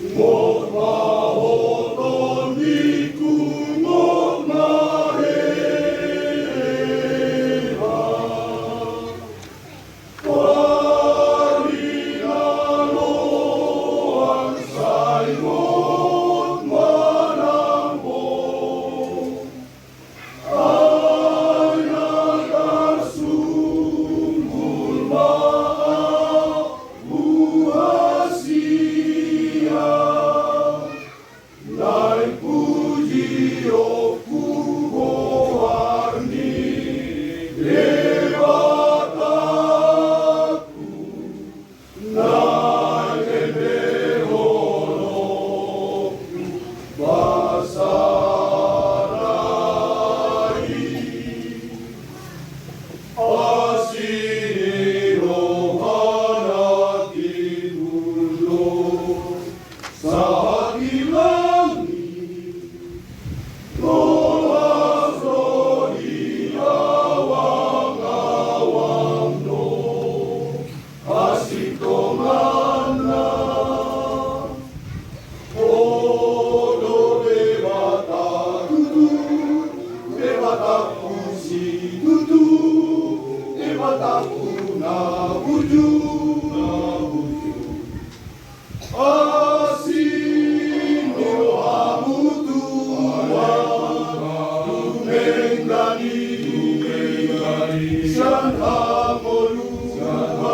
một mahon di kumot maheha parinalo ang saingot manambo ay nakasunggul maabuhasiya nai puji o kuboharni lewataku nai kebehonoku basarai asini rohanati mulo sa langit lolas rodi awang-awang no asito mana odo debata tutu debata pusi tutu debata puna buju asino hamutua tumengani sian hamolua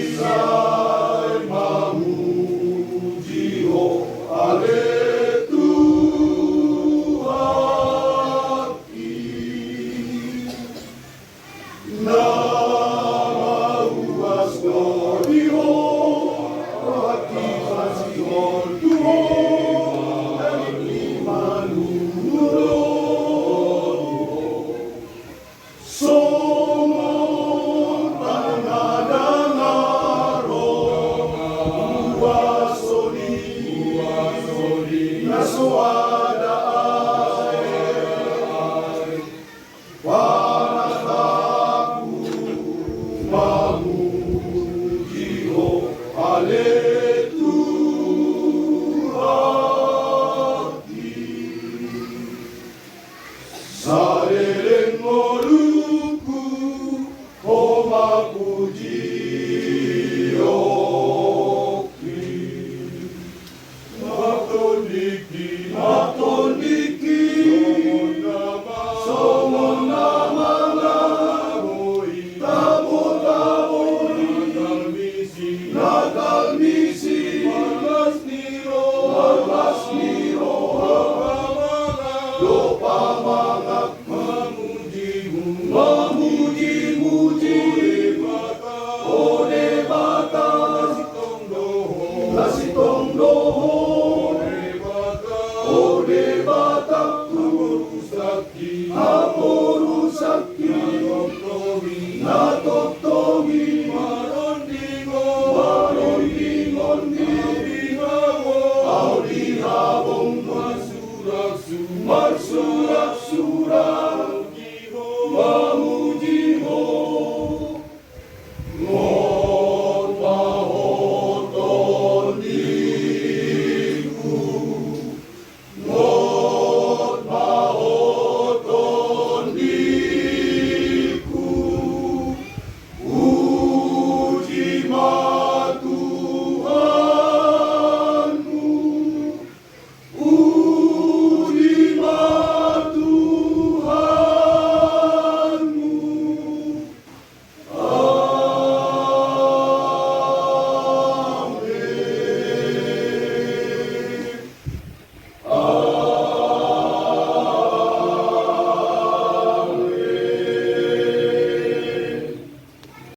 dirisai mamuji o aletuhaki nama uas dodiho hati kasihon tuho dari manuro somon pangadangaro uasoni nasoada ai panataku mamuji o aletuhaki sareleng moluku homapuji oki matondiki somon namanga tabo-taboi nagal misi marmas niro lopamangak mamuji-muji ode bata nasitong doho ode bata Amoru Sakti Natoto